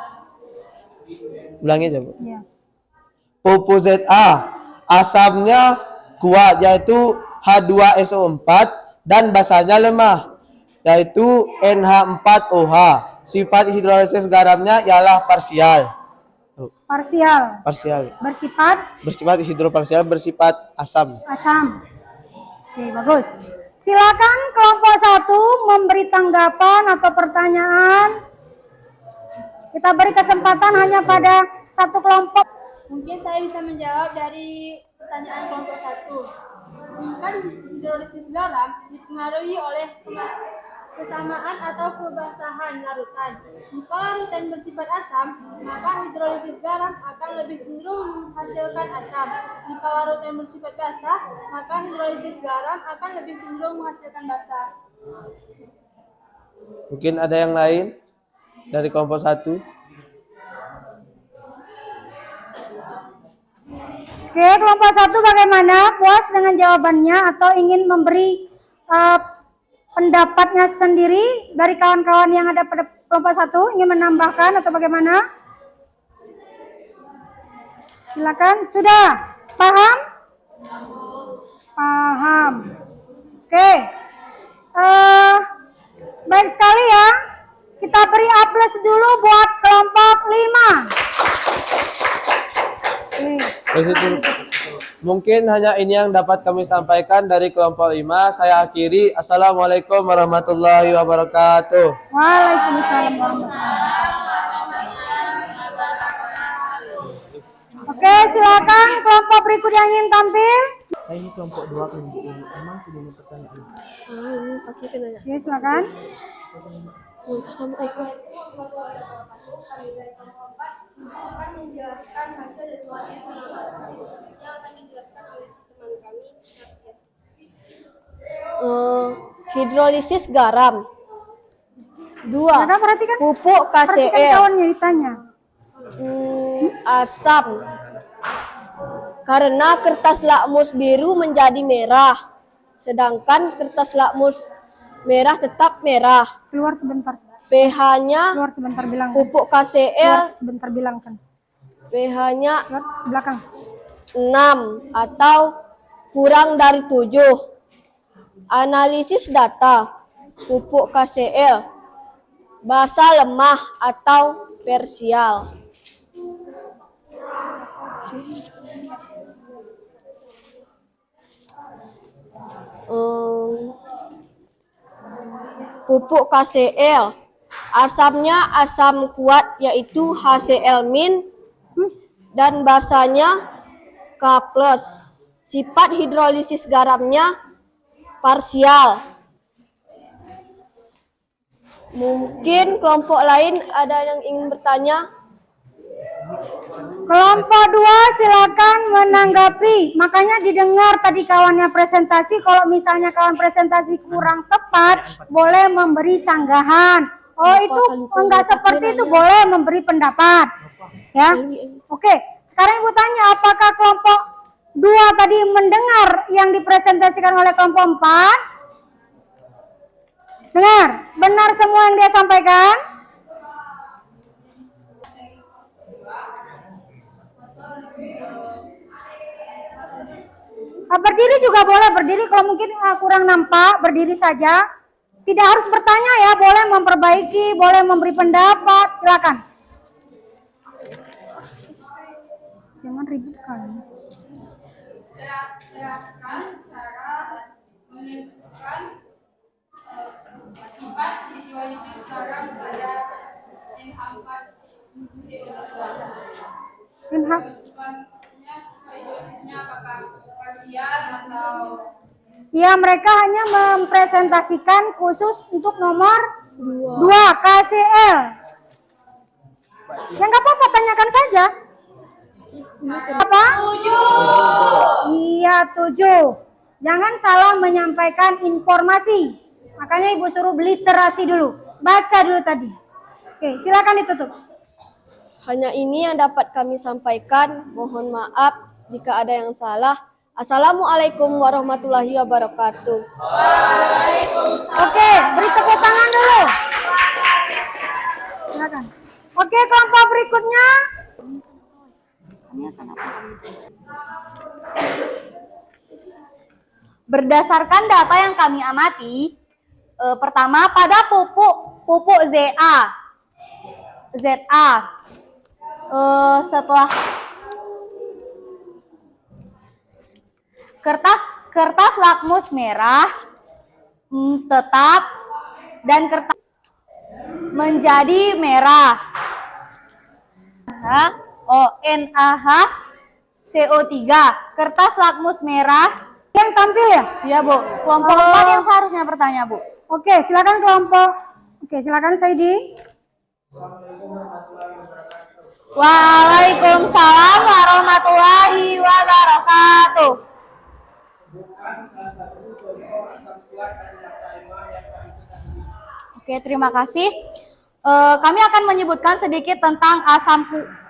Ulangi aja, Bu. Ya. Pupuk ZA asamnya kuat yaitu H2SO4 dan basanya lemah yaitu NH4OH. Sifat hidrolisis garamnya ialah parsial. Parsial. Bersifat hidroparsial, bersifat asam. Oke, bagus. Silakan kelompok 1 memberi tanggapan atau pertanyaan. Kita beri kesempatan hanya pada satu kelompok. Mungkin saya bisa menjawab dari pertanyaan kelompok 1. Kan hidrolisis garam dipengaruhi oleh kesamaan atau kebasahan larutan. Jika larutan bersifat asam, maka hidrolisis garam akan lebih cenderung menghasilkan asam. Jika larutan bersifat basah, maka hidrolisis garam akan lebih cenderung menghasilkan basah. Mungkin ada yang lain dari kelompok 1? Oke, kelompok 1 bagaimana? Puas dengan jawabannya atau ingin memberi pendapatnya sendiri dari kawan-kawan yang ada pada kelompok 1? Ingin menambahkan atau bagaimana? Silakan. Sudah? Paham? Paham. Oke. Baik sekali ya. Kita beri A+ dulu buat kelompok 5. Mungkin hanya ini yang dapat kami sampaikan dari kelompok 5. Saya akhiri. Assalamualaikum warahmatullahi wabarakatuh. Waalaikumsalam warahmatullahi wabarakatuh. Oke, silakan kelompok berikut yang ingin tampil. Ini kelompok 2 kelompok 1. Emang sebelum pertanyaan. Ini pakai kenanya. Oke, silakan. Assalamualaikum. akan menjelaskan hasil dari pengamatan yang akan dijelaskan oleh teman kami. Hidrolisis garam. 2. Maka perhatikan Pupuk KCl. kawannya ditanya. Asam. Karena kertas lakmus biru menjadi merah, sedangkan kertas lakmus merah tetap merah. Keluar sebentar. pH-nya Keluar sebentar bilang. pupuk Keluar KCl sebentar bilangkan. pH-nya Keluar belakang. 6 atau kurang dari 7. Analisis data. Pupuk KCl basa lemah atau parsial. Pupuk KCl asamnya asam kuat yaitu HCl- dan basanya K+. Sifat hidrolisis garamnya parsial. Mungkin kelompok lain ada yang ingin bertanya? Kelompok 2 silakan menanggapi. Makanya didengar tadi kawannya presentasi. Kalau misalnya kawan presentasi kurang tepat, boleh memberi sanggahan. Oh itu enggak seperti itu, boleh memberi pendapat. Ya, oke. Sekarang Ibu tanya, apakah kelompok 2 tadi mendengar yang dipresentasikan oleh kelompok 4? Dengar, benar semua yang dia sampaikan? Berdiri juga boleh, berdiri kalau mungkin kurang nampak, berdiri saja. Tidak harus bertanya ya, boleh memperbaiki, boleh memberi pendapat, silakan. Jangan ribut kan. Jelaskan cara menentukan sifat hidrolisis garam pada NH4CO2. NH. Hidrolizisnya apakah Ya, mereka hanya mempresentasikan khusus untuk nomor 2 KCl. Ya nggak apa-apa, tanyakan saja. Apa? 7. Iya, 7. Jangan salah menyampaikan informasi. Makanya Ibu suruh literasi dulu. Baca dulu tadi. Oke, silakan ditutup. Hanya ini yang dapat kami sampaikan. Mohon maaf jika ada yang salah. Assalamualaikum warahmatullahi wabarakatuh. Oke, beri tepuk tangan dulu. Silakan. Oke, kelompok berikutnya. Berdasarkan data yang kami amati, pertama pada pupuk ZA, setelah kertas lakmus merah tetap dan kertas menjadi merah. NaH CO3, kertas lakmus merah. Yang tampil ya? Ya Bu, kelompok 4 yang seharusnya bertanya Bu. Oke, silakan kelompok. Oke, silakan Saidi. Waalaikumsalam warahmatullahi wabarakatuh. Oke, terima kasih. Kami akan menyebutkan sedikit tentang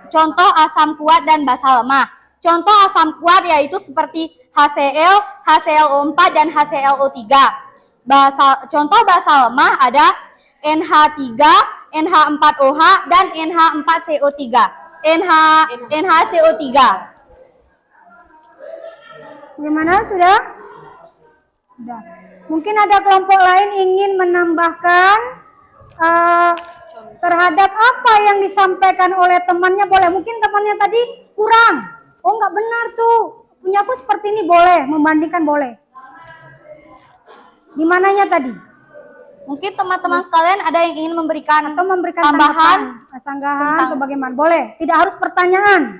contoh asam kuat dan basa lemah. Contoh asam kuat yaitu seperti HCl, HClO4 dan HClO3. Contoh basa lemah ada NH3, NH4OH dan NH4CO3. NHCO3. Bagaimana, sudah? Sudah. Mungkin ada kelompok lain ingin menambahkan terhadap apa yang disampaikan oleh temannya, boleh. Mungkin temannya tadi kurang. Oh, nggak benar tuh. Punyaku seperti ini, boleh. Membandingkan boleh. Di mananya tadi? Mungkin teman-teman sekalian ada yang ingin memberikan Atau memberikan tambahan, sanggahan atau bagaimana? Boleh. Tidak harus pertanyaan.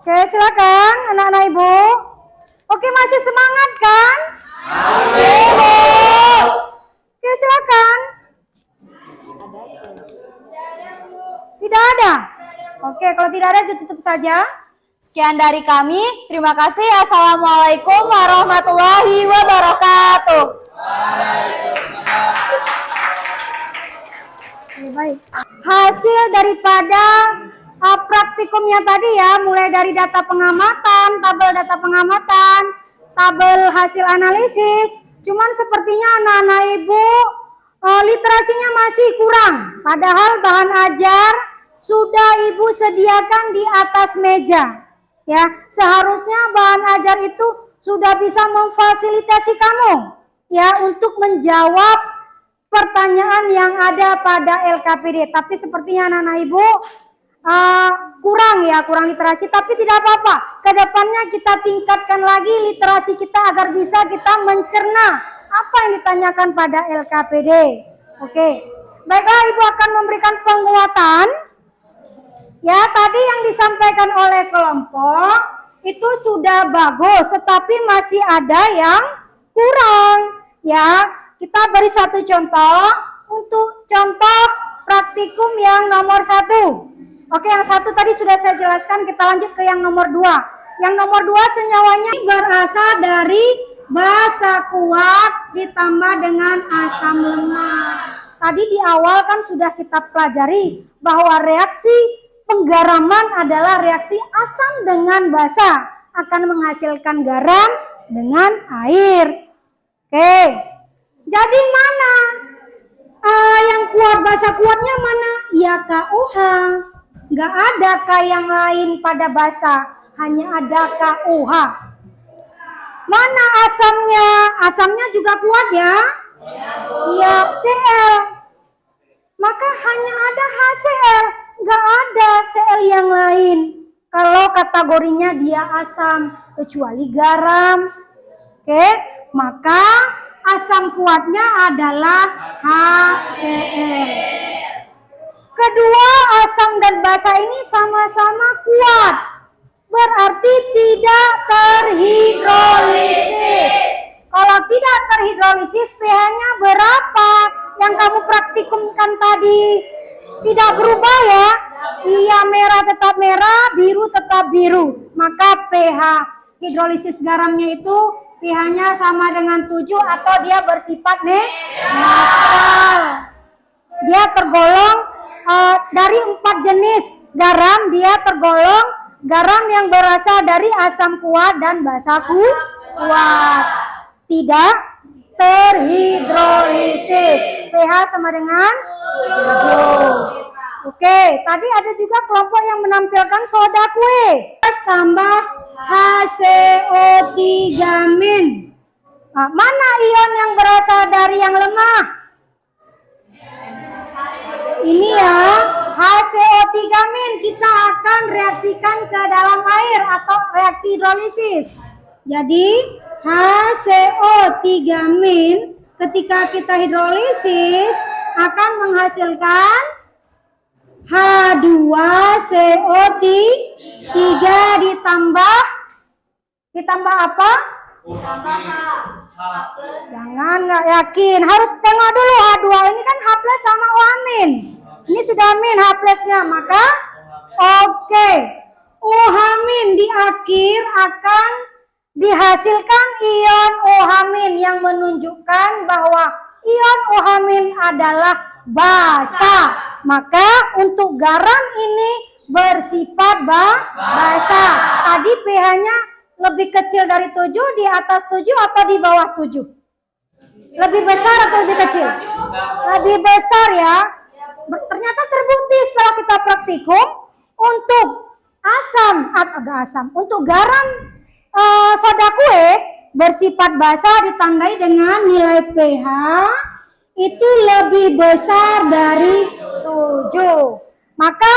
Oke, silakan anak-anak Ibu. Oke, masih semangat kan? Masih, Bu. Oke, silakan. Tidak ada? Oke, kalau tidak ada ditutup saja. Sekian dari kami. Terima kasih. Assalamualaikum warahmatullahi wabarakatuh. Oke, baik. Hasil daripada praktikumnya tadi ya, mulai dari data pengamatan, tabel data pengamatan, tabel hasil analisis. Cuman sepertinya anak-anak Ibu literasinya masih kurang. Padahal bahan ajar sudah Ibu sediakan di atas meja. Ya, seharusnya bahan ajar itu sudah bisa memfasilitasi kamu ya untuk menjawab pertanyaan yang ada pada LKPD. Tapi sepertinya anak-anak Ibu kurang literasi, tapi tidak apa-apa. Kedepannya kita tingkatkan lagi literasi kita agar bisa kita mencerna apa yang ditanyakan pada LKPD. Oke, baiklah, Ibu akan memberikan penguatan. Ya, tadi yang disampaikan oleh kelompok itu sudah bagus, tetapi masih ada yang kurang. Ya, kita beri satu contoh untuk contoh praktikum yang nomor 1. Oke, yang 1 tadi sudah saya jelaskan, kita lanjut ke yang nomor 2. Yang nomor 2 senyawanya berasal dari basa kuat ditambah dengan asam lemah. Tadi di awal kan sudah kita pelajari bahwa reaksi penggaraman adalah reaksi asam dengan basa akan menghasilkan garam dengan air. Oke, jadi mana yang kuat, basa kuatnya mana? Ya KOH. Nggak ada K yang lain pada basa, hanya ada KOH. Mana asamnya? Asamnya juga kuat ya? Iya, Cl. Maka hanya ada HCl, nggak ada Cl yang lain. Kalau kategorinya dia asam, kecuali garam. Oke, maka asam kuatnya adalah HCl. Kedua, asam dan basa ini sama-sama kuat. berarti tidak terhidrolisis. Kalau tidak terhidrolisis, pH-nya berapa? Yang kamu praktikumkan tadi tidak berubah ya? Iya, merah tetap merah, biru tetap biru. Maka pH hidrolisis garamnya itu pH-nya sama dengan 7 atau dia bersifat netral. Dia tergolong dari 4 jenis garam, dia tergolong garam yang berasal dari asam kuat dan basa kuat. Tidak terhidrolisis. pH sama dengan 7. Oke, tadi ada juga kelompok yang menampilkan soda kue. Plus tambah HCO3-. Nah, mana ion yang berasal dari yang lemah? Ini ya, HCO3- kita akan reaksikan ke dalam air atau reaksi hidrolisis. Jadi HCO3- ketika kita hidrolisis akan menghasilkan H2CO3 ditambah apa? Tambah H plus. Jangan, nggak yakin. Harus tengok dulu H2 ini kan H plus sama OH-. Ini sudah min H plusnya, maka oke. OH- di akhir akan dihasilkan ion OH- yang menunjukkan bahwa ion OH- adalah basa. Maka untuk garam ini bersifat basa. Tadi pH-nya lebih kecil dari 7, di atas 7 atau di bawah 7? Lebih besar atau lebih kecil? Lebih besar ya. Ternyata terbukti setelah kita praktikum untuk untuk garam soda kue bersifat basa ditandai dengan nilai pH itu lebih besar dari 7. Maka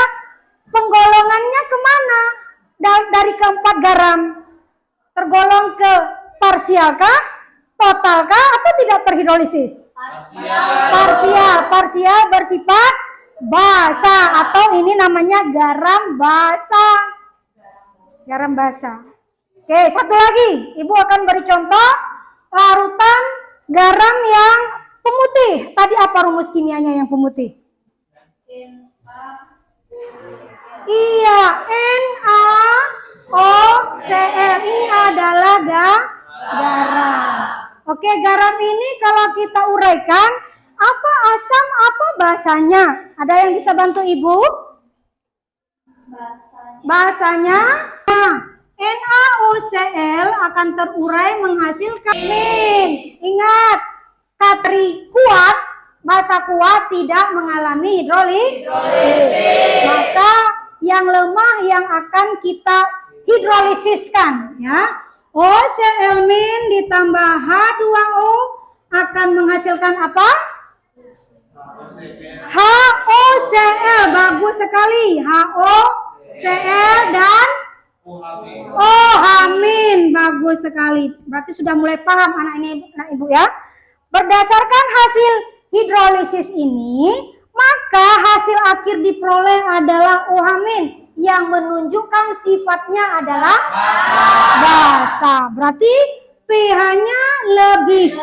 penggolongannya kemana? Dari keempat garam tergolong ke parsial kah, total kah, atau tidak terhidrolisis? Parsial bersifat basa atau ini namanya garam basa. Garam basa. Oke, satu lagi. Ibu akan beri contoh larutan garam yang pemutih. Tadi apa rumus kimianya yang pemutih? Iya, NaOCl. Ini adalah garam. Oke, garam ini kalau kita uraikan, apa asam, apa basanya? Ada yang bisa bantu Ibu? Basanya. Nah, NaOCl akan terurai menghasilkan min. Ingat, K3 kuat, basa kuat tidak mengalami hidrolisis. Maka yang lemah yang akan kita hidrolisiskan ya. OCl- ditambah H2O akan menghasilkan apa? HOCl. Bagus sekali. HOCl dan OH-. Bagus sekali. Berarti sudah mulai paham anak ibu ya. Berdasarkan hasil hidrolisis ini, maka hasil akhir diperoleh adalah OH- yang menunjukkan sifatnya adalah basa. Berarti pH-nya lebih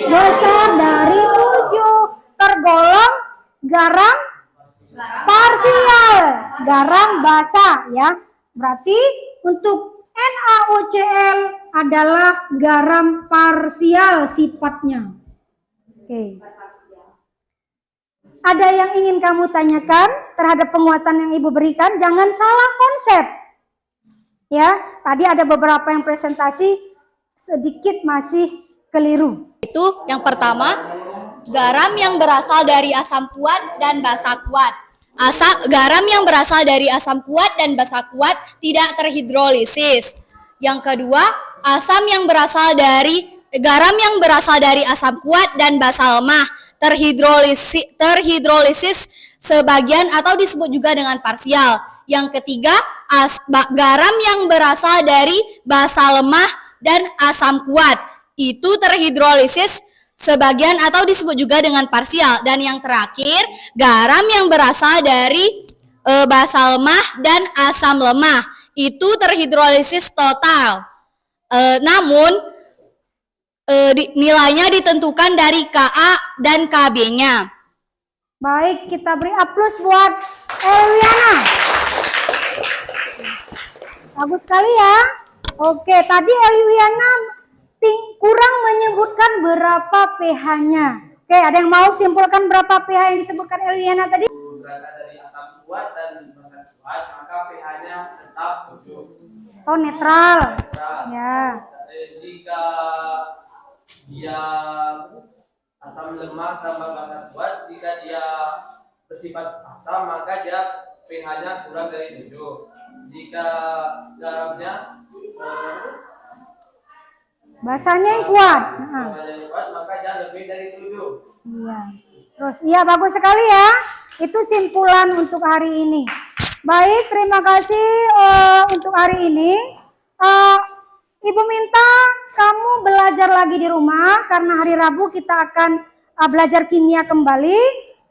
besar dari 7. Tergolong garam parsial, garam basa ya. Berarti untuk NaOCl adalah garam parsial sifatnya. Oke. Ada yang ingin kamu tanyakan terhadap penguatan yang Ibu berikan? Jangan salah konsep. Ya, tadi ada beberapa yang presentasi sedikit masih keliru. Itu yang pertama, garam yang berasal dari asam kuat dan basa kuat. Garam yang berasal dari asam kuat dan basa kuat tidak terhidrolisis. Yang kedua, garam yang berasal dari asam kuat dan basa lemah terhidrolisis sebagian atau disebut juga dengan parsial. Yang ketiga, garam yang berasal dari basa lemah dan asam kuat itu terhidrolisis sebagian atau disebut juga dengan parsial. Dan yang terakhir, garam yang berasal dari basa lemah dan asam lemah itu terhidrolisis total. Namun nilainya ditentukan dari Ka dan Kb-nya. Baik, kita beri aplaus buat Eliana. Bagus sekali ya. Oke, tadi Eliana kurang menyebutkan berapa pH-nya. Oke, ada yang mau simpulkan berapa pH yang disebutkan Eliana tadi? Berasal dari asam kuat dan basa kuat, maka pH-nya tetap 7. Oh, netral. Netral. Ya. Jika dia asam lemah tambah basa kuat, jika dia bersifat asam maka dia pH-nya kurang dari 7. Jika garamnya Basanya yang kuat. basanya yang kuat maka dia lebih dari 7. Iya. Terus, iya bagus sekali ya. Itu simpulan untuk hari ini. Baik, terima kasih untuk hari ini. Ibu minta kamu belajar lagi di rumah karena hari Rabu kita akan belajar kimia kembali.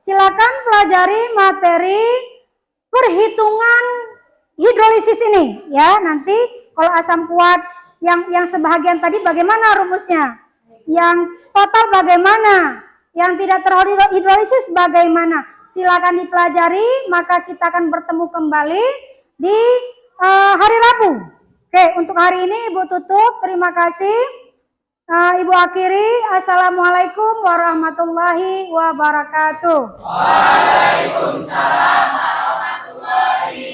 Silakan pelajari materi perhitungan hidrolisis ini ya. Nanti kalau asam kuat yang sebahagian tadi bagaimana rumusnya? Yang total bagaimana? Yang tidak terhidrolisis bagaimana? Silakan dipelajari, maka kita akan bertemu kembali di hari Rabu. Oke, untuk hari ini Ibu tutup. Terima kasih. Ibu akhiri. Assalamualaikum warahmatullahi wabarakatuh. Waalaikumsalam warahmatullahi